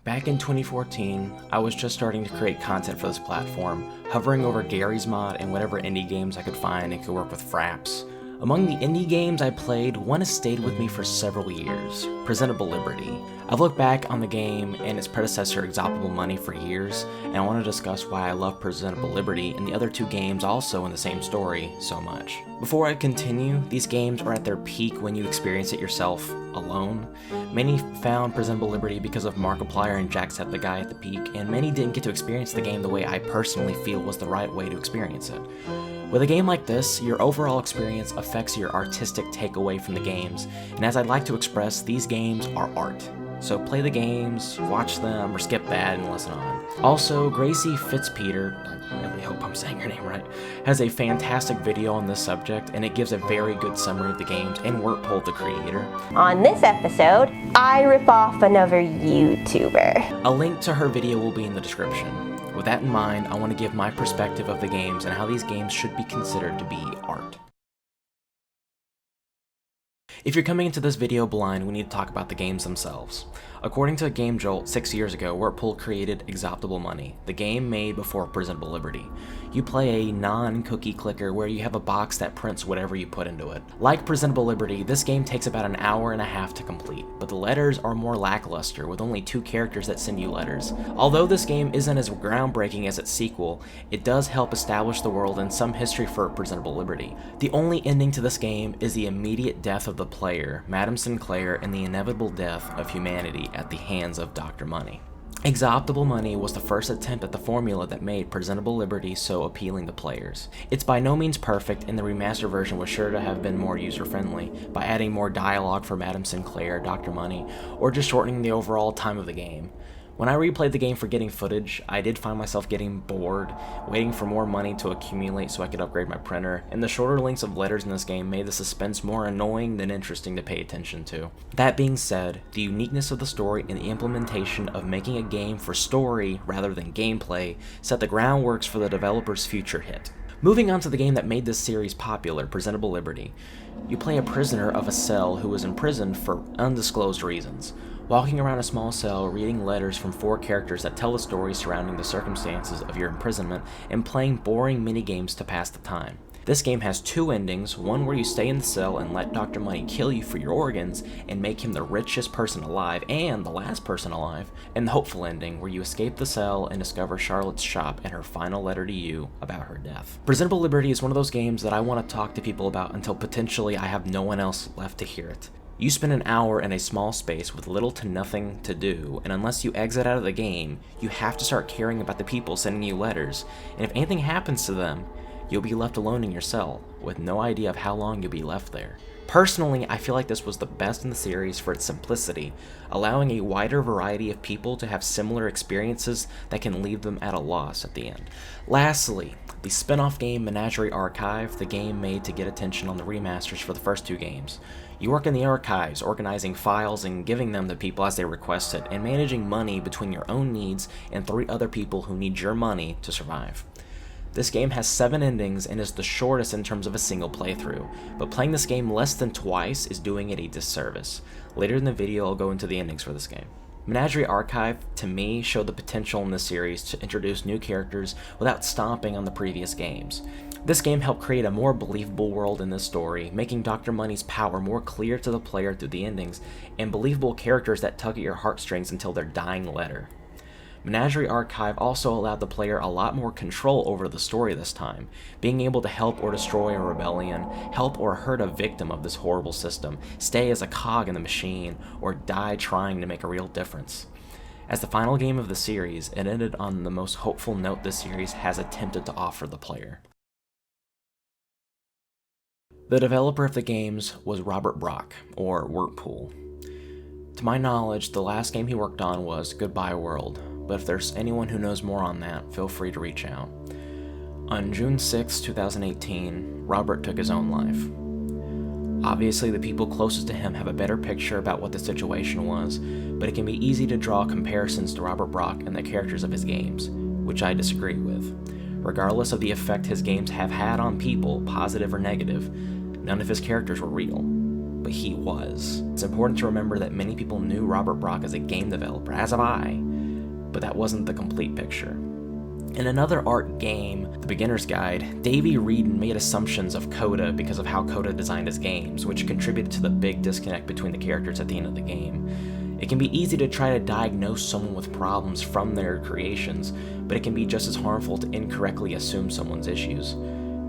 Back in 2014, I was just starting to create content for this platform, hovering over Gary's Mod and whatever indie games I could find and could work with Fraps. Among the indie games I played, one has stayed with me for several years, Presentable Liberty. I've looked back on the game and its predecessor Exoptible Money for years, and I want to discuss why I love Presentable Liberty and the other two games also in the same story so much. Before I continue, these games are at their peak when you experience it yourself, alone. Many found Presentable Liberty because of Markiplier and Jacksepticeye at the peak, and many didn't get to experience the game the way I personally feel was the right way to experience it. With a game like this, your overall experience affects your artistic takeaway from the games, and as I'd like to express, these games are art. So play the games, watch them, or skip that and listen on. Also, Gracie Fitzpeter, I really hope I'm saying her name right, has a fantastic video on this subject, and it gives a very good summary of the games and Wertpol, the creator. On this episode, I rip off another YouTuber. A link to her video will be in the description. With that in mind, I want to give my perspective of the games and how these games should be considered to be art. If you're coming into this video blind, we need to talk about the games themselves. According to Game Jolt 6 years ago, Wertpol created Exoptible Money, the game made before Presentable Liberty. You play a non-cookie clicker where you have a box that prints whatever you put into it. Like Presentable Liberty, this game takes about an hour and a half to complete, but the letters are more lackluster with only 2 characters that send you letters. Although this game isn't as groundbreaking as its sequel, it does help establish the world and some history for Presentable Liberty. The only ending to this game is the immediate death of the player, Madam Sinclair, and the inevitable death of humanity at the hands of Dr. Money. Exoptible Money was the first attempt at the formula that made Presentable Liberty so appealing to players. It's by no means perfect, and the remastered version was sure to have been more user-friendly by adding more dialogue for Madam Sinclair, Dr. Money, or just shortening the overall time of the game. When I replayed the game for getting footage, I did find myself getting bored, waiting for more money to accumulate so I could upgrade my printer, and the shorter lengths of letters in this game made the suspense more annoying than interesting to pay attention to. That being said, the uniqueness of the story and the implementation of making a game for story rather than gameplay set the groundworks for the developer's future hit. Moving on to the game that made this series popular, Presentable Liberty. You play a prisoner of a cell who is imprisoned for undisclosed reasons. Walking around a small cell, reading letters from 4 characters that tell the story surrounding the circumstances of your imprisonment, and playing boring minigames to pass the time. This game has 2 endings, one where you stay in the cell and let Dr. Money kill you for your organs and make him the richest person alive and the last person alive, and the hopeful ending where you escape the cell and discover Charlotte's shop and her final letter to you about her death. Presentable Liberty is one of those games that I want to talk to people about until potentially I have no one else left to hear it. You spend an hour in a small space with little to nothing to do, and unless you exit out of the game, you have to start caring about the people sending you letters, and if anything happens to them, you'll be left alone in your cell, with no idea of how long you'll be left there. Personally, I feel like this was the best in the series for its simplicity, allowing a wider variety of people to have similar experiences that can leave them at a loss at the end. Lastly, the spin-off game Menagerie Archive, the game made to get attention on the remasters for the first 2 games. You work in the archives, organizing files and giving them to people as they request it, and managing money between your own needs and 3 other people who need your money to survive. This game has 7 endings and is the shortest in terms of a single playthrough, but playing this game less than twice is doing it a disservice. Later in the video I'll go into the endings for this game. Menagerie Archive, to me, showed the potential in this series to introduce new characters without stomping on the previous games. This game helped create a more believable world in this story, making Dr. Money's power more clear to the player through the endings, and believable characters that tug at your heartstrings until their dying letter. Menagerie Archive also allowed the player a lot more control over the story this time, being able to help or destroy a rebellion, help or hurt a victim of this horrible system, stay as a cog in the machine, or die trying to make a real difference. As the final game of the series, it ended on the most hopeful note this series has attempted to offer the player. The developer of the games was Robert Brock, or Wertpol. To my knowledge, the last game he worked on was Goodbye World, but if there's anyone who knows more on that, feel free to reach out. On June 6, 2018, Robert took his own life. Obviously, the people closest to him have a better picture about what the situation was, but it can be easy to draw comparisons to Robert Brock and the characters of his games, which I disagree with. Regardless of the effect his games have had on people, positive or negative, none of his characters were real. but he was. It's important to remember that many people knew Robert Brock as a game developer, as have I, but that wasn't the complete picture. In another art game, The Beginner's Guide, Davey Wreden made assumptions of Coda because of how Coda designed his games, which contributed to the big disconnect between the characters at the end of the game. It can be easy to try to diagnose someone with problems from their creations, but it can be just as harmful to incorrectly assume someone's issues.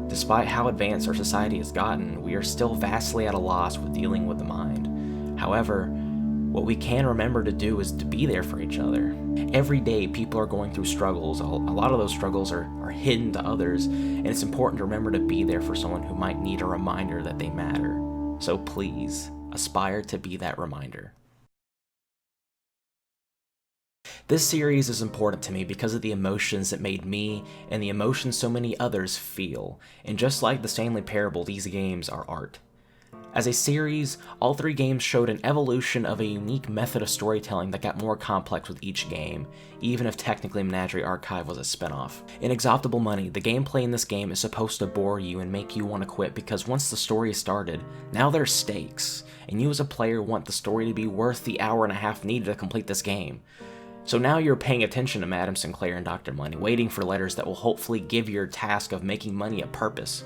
Despite how advanced our society has gotten, we are still vastly at a loss with dealing with the mind. However, what we can remember to do is to be there for each other. Every day, people are going through struggles. A lot of those struggles are hidden to others, and it's important to remember to be there for someone who might need a reminder that they matter. So please, aspire to be that reminder. This series is important to me because of the emotions it made me and the emotions so many others feel, and just like the Stanley Parable, these games are art. As a series, all three games showed an evolution of a unique method of storytelling that got more complex with each game, even if technically Menagerie Archive was a spin-off. In Exoptable Money, the gameplay in this game is supposed to bore you and make you want to quit because once the story is started, now there's stakes, and you as a player want the story to be worth the hour and a half needed to complete this game. So now you're paying attention to Madam Sinclair and Dr. Money, waiting for letters that will hopefully give your task of making money a purpose.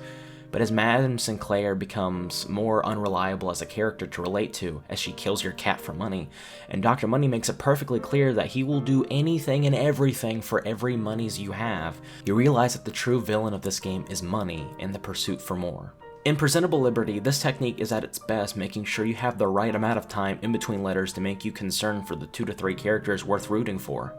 But as Madam Sinclair becomes more unreliable as a character to relate to, as she kills your cat for money, and Dr. Money makes it perfectly clear that he will do anything and everything for every monies you have, you realize that the true villain of this game is money and the pursuit for more. In Presentable Liberty, this technique is at its best, making sure you have the right amount of time in between letters to make you concerned for the 2 to 3 characters worth rooting for.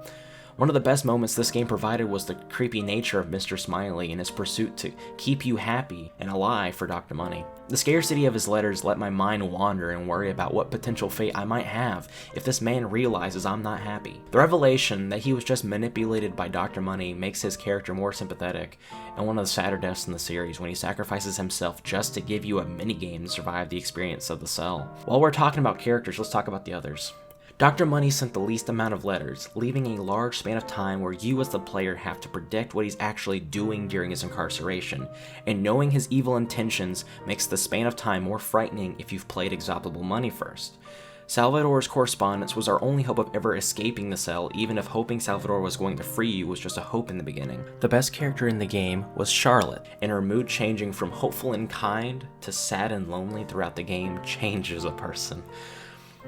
One of the best moments this game provided was the creepy nature of Mr. Smiley and his pursuit to keep you happy and alive for Dr. Money. The scarcity of his letters let my mind wander and worry about what potential fate I might have if this man realizes I'm not happy. The revelation that he was just manipulated by Dr. Money makes his character more sympathetic, and one of the sadder deaths in the series when he sacrifices himself just to give you a minigame to survive the experience of the cell. While we're talking about characters, let's talk about the others. Dr. Money sent the least amount of letters, leaving a large span of time where you as the player have to predict what he's actually doing during his incarceration, and knowing his evil intentions makes the span of time more frightening if you've played Exoptable Money first. Salvador's correspondence was our only hope of ever escaping the cell, even if hoping Salvador was going to free you was just a hope in the beginning. The best character in the game was Charlotte, and her mood changing from hopeful and kind to sad and lonely throughout the game changes a person.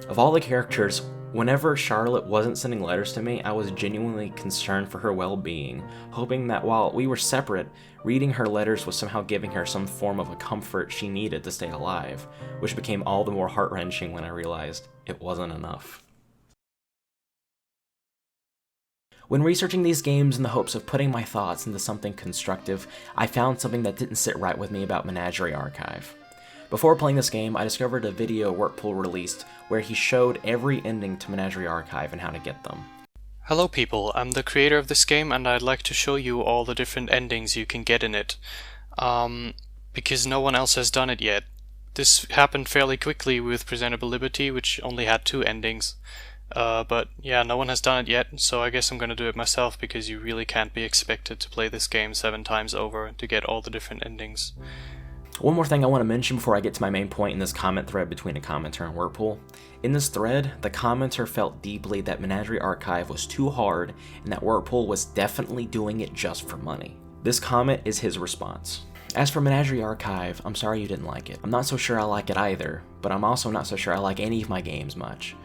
Of all the characters, whenever Charlotte wasn't sending letters to me, I was genuinely concerned for her well-being, hoping that while we were separate, reading her letters was somehow giving her some form of a comfort she needed to stay alive, which became all the more heart-wrenching when I realized it wasn't enough. When researching these games in the hopes of putting my thoughts into something constructive, I found something that didn't sit right with me about Menagerie Archive. Before playing this game, I discovered a video Wertpol released where he showed every ending to Menagerie Archive and how to get them. Hello people, I'm the creator of this game and I'd like to show you all the different endings you can get in it. Because no one else has done it yet. This happened fairly quickly with Presentable Liberty, which only had 2 endings. But yeah, no one has done it yet, so I guess I'm gonna do it myself because you really can't be expected to play this game 7 times over to get all the different endings. One more thing I want to mention before I get to my main point in this comment thread between a commenter and Wertpol. In this thread, the commenter felt deeply that Menagerie Archive was too hard and that Wertpol was definitely doing it just for money. This comment is his response. As for Menagerie Archive, I'm sorry you didn't like it. I'm not so sure I like it either, but I'm also not so sure I like any of my games much.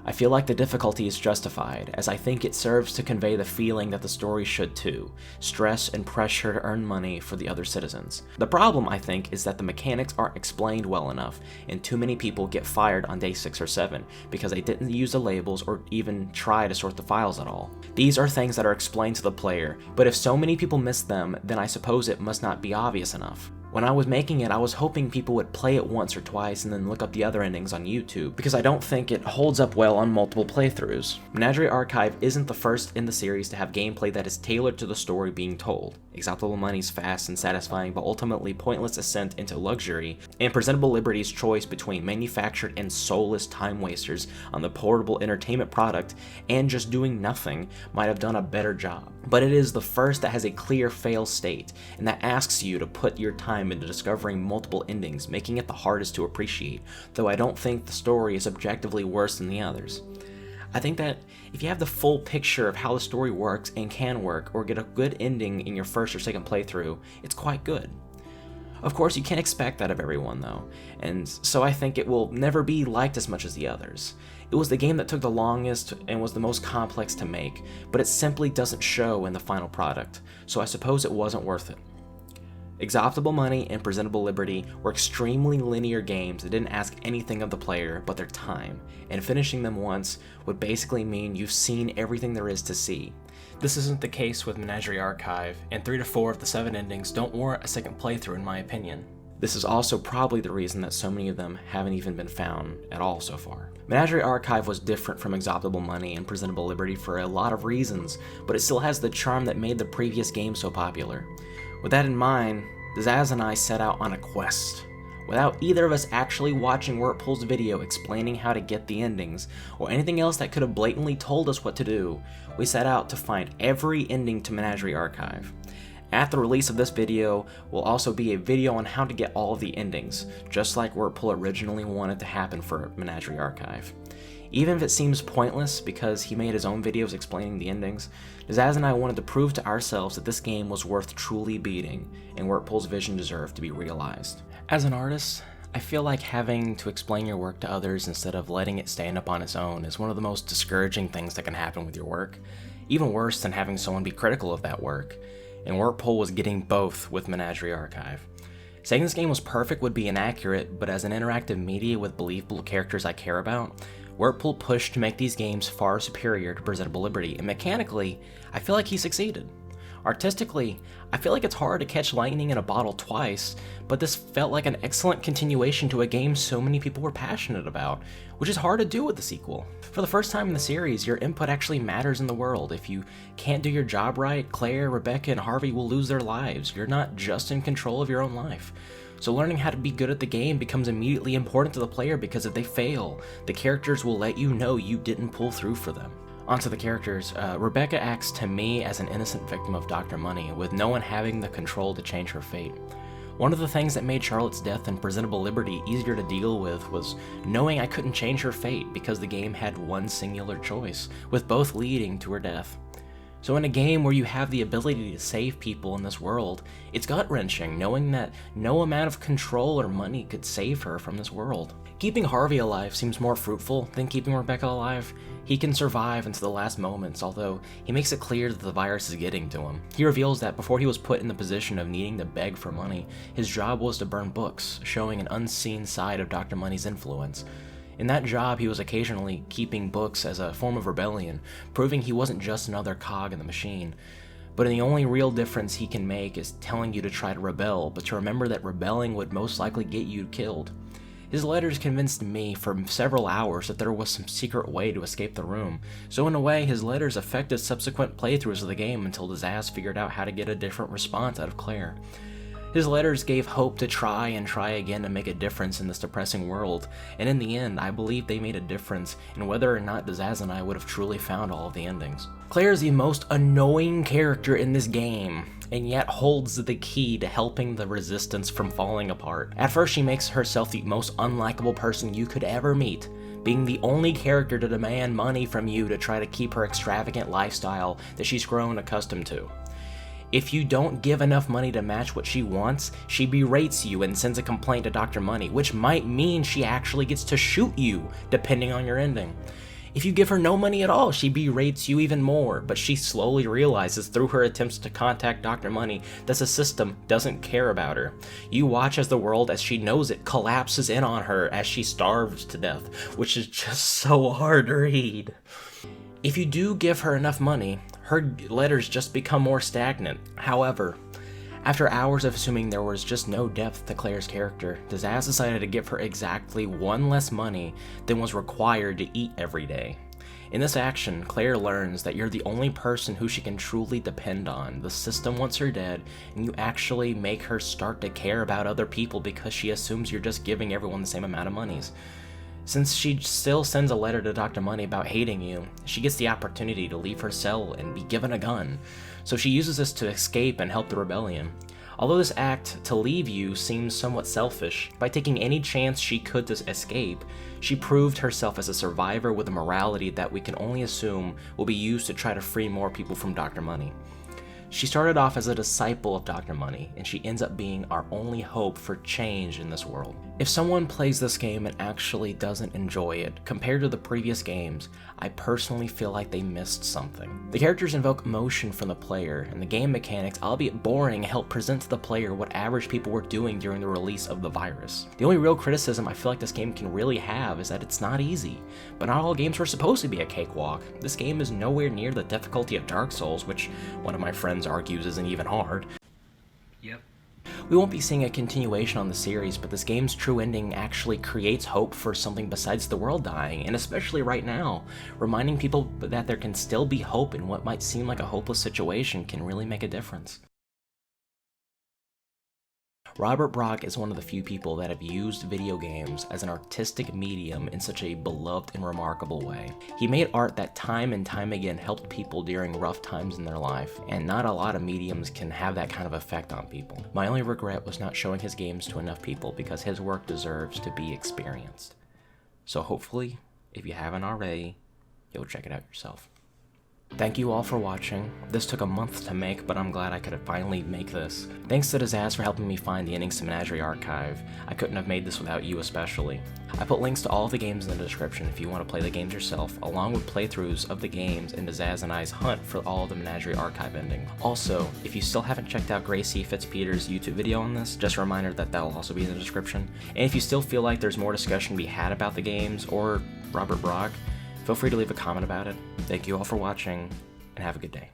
I feel like the difficulty is justified, as I think it serves to convey the feeling that the story should too, stress and pressure to earn money for the other citizens. The problem, I think, is that the mechanics aren't explained well enough, and too many people get fired on day 6 or 7 because they didn't use the labels or even try to sort the files at all. These are things that are explained to the player, but if so many people miss them, then I suppose it must not be obvious enough. When I was making it, I was hoping people would play it once or twice and then look up the other endings on YouTube, because I don't think it holds up well on multiple playthroughs. Menagerie Archive isn't the first in the series to have gameplay that is tailored to the story being told. Exoptable Money's fast and satisfying but ultimately pointless ascent into luxury, and Presentable Liberty's choice between manufactured and soulless time wasters on the portable entertainment product and just doing nothing might have done a better job. But it is the first that has a clear fail state, and that asks you to put your time into discovering multiple endings, making it the hardest to appreciate, though I don't think the story is objectively worse than the others. I think that if you have the full picture of how the story works and can work, or get a good ending in your first or second playthrough, it's quite good. Of course, you can't expect that of everyone though, and so I think it will never be liked as much as the others. It was the game that took the longest and was the most complex to make, but it simply doesn't show in the final product, so I suppose it wasn't worth it. Exoptable Money and Presentable Liberty were extremely linear games that didn't ask anything of the player but their time, and finishing them once would basically mean you've seen everything there is to see. This isn't the case with Menagerie Archive, and 3 to 4 of the 7 endings don't warrant a second playthrough in my opinion. This is also probably the reason that so many of them haven't even been found at all so far. Menagerie Archive was different from Exoptable Money and Presentable Liberty for a lot of reasons, but it still has the charm that made the previous game so popular. With that in mind, Dzaz and I set out on a quest. Without either of us actually watching Wertpol's video explaining how to get the endings, or anything else that could have blatantly told us what to do, we set out to find every ending to Menagerie Archive. At the release of this video will also be a video on how to get all of the endings, just like Wertpol originally wanted to happen for Menagerie Archive. Even if it seems pointless because he made his own videos explaining the endings, Dzaz and I wanted to prove to ourselves that this game was worth truly beating, and Wertpol's vision deserved to be realized. As an artist, I feel like having to explain your work to others instead of letting it stand up on its own is one of the most discouraging things that can happen with your work, even worse than having someone be critical of that work, and Wertpol was getting both with Menagerie Archive. Saying this game was perfect would be inaccurate, but as an interactive media with believable characters I care about, Wertpol pushed to make these games far superior to Presentable Liberty, and mechanically, I feel like he succeeded. Artistically, I feel like it's hard to catch lightning in a bottle twice, but this felt like an excellent continuation to a game so many people were passionate about, which is hard to do with the sequel. For the first time in the series, your input actually matters in the world. If you can't do your job right, Claire, Rebecca, and Harvey will lose their lives. You're not just in control of your own life. So learning how to be good at the game becomes immediately important to the player, because if they fail, the characters will let you know you didn't pull through for them. Onto the characters, Rebecca acts to me as an innocent victim of Dr. Money, with no one having the control to change her fate. One of the things that made Charlotte's death in Presentable Liberty easier to deal with was knowing I couldn't change her fate because the game had one singular choice, with both leading to her death. So in a game where you have the ability to save people in this world, it's gut-wrenching knowing that no amount of control or money could save her from this world. Keeping Harvey alive seems more fruitful than keeping Rebecca alive. He can survive into the last moments, although he makes it clear that the virus is getting to him. He reveals that before he was put in the position of needing to beg for money, his job was to burn books, showing an unseen side of Dr. Money's influence. In that job, he was occasionally keeping books as a form of rebellion, proving he wasn't just another cog in the machine. But the only real difference he can make is telling you to try to rebel, but to remember that rebelling would most likely get you killed. His letters convinced me for several hours that there was some secret way to escape the room, so in a way his letters affected subsequent playthroughs of the game until Dzaz figured out how to get a different response out of Claire. His letters gave hope to try and try again to make a difference in this depressing world, and in the end, I believe they made a difference in whether or not Dzaz and I would have truly found all of the endings. Claire is the most annoying character in this game, and yet holds the key to helping the resistance from falling apart. At first, she makes herself the most unlikable person you could ever meet, being the only character to demand money from you to try to keep her extravagant lifestyle that she's grown accustomed to. If you don't give enough money to match what she wants, she berates you and sends a complaint to Dr. Money, which might mean she actually gets to shoot you, depending on your ending. If you give her no money at all, she berates you even more, but she slowly realizes through her attempts to contact Dr. Money that the system doesn't care about her. You watch as the world, as she knows it, collapses in on her as she starves to death, which is just so hard to read. If you do give her enough money, her letters just become more stagnant. However, after hours of assuming there was just no depth to Claire's character, Dzaz decided to give her exactly one less money than was required to eat every day. In this action, Claire learns that you're the only person who she can truly depend on. The system wants her dead, and you actually make her start to care about other people because she assumes you're just giving everyone the same amount of monies. Since she still sends a letter to Dr. Money about hating you, she gets the opportunity to leave her cell and be given a gun, so she uses this to escape and help the rebellion. Although this act to leave you seems somewhat selfish, by taking any chance she could to escape, she proved herself as a survivor with a morality that we can only assume will be used to try to free more people from Dr. Money. She started off as a disciple of Dr. Money, and she ends up being our only hope for change in this world. If someone plays this game and actually doesn't enjoy it, compared to the previous games, I personally feel like they missed something. The characters invoke emotion from the player, and the game mechanics, albeit boring, help present to the player what average people were doing during the release of the virus. The only real criticism I feel like this game can really have is that it's not easy, but not all games were supposed to be a cakewalk. This game is nowhere near the difficulty of Dark Souls, which one of my friends argues isn't even hard. Yep. We won't be seeing a continuation on the series, but this game's true ending actually creates hope for something besides the world dying, and especially right now, reminding people that there can still be hope in what might seem like a hopeless situation can really make a difference. Robert Brock is one of the few people that have used video games as an artistic medium in such a beloved and remarkable way. He made art that time and time again helped people during rough times in their life, and not a lot of mediums can have that kind of effect on people. My only regret was not showing his games to enough people because his work deserves to be experienced. So hopefully, if you haven't already, you'll check it out yourself. Thank you all for watching. This took a month to make, but I'm glad I could finally make this. Thanks to Dzaz for helping me find the Endings to Menagerie archive. I couldn't have made this without you especially. I put links to all of the games in the description if you want to play the games yourself, along with playthroughs of the games and Dzaz and I's hunt for all of the Menagerie archive endings. Also, if you still haven't checked out Gracie Fitzpeter's YouTube video on this, just a reminder that that'll also be in the description. And if you still feel like there's more discussion to be had about the games, or Robert Brock, feel free to leave a comment about it. Thank you all for watching, and have a good day.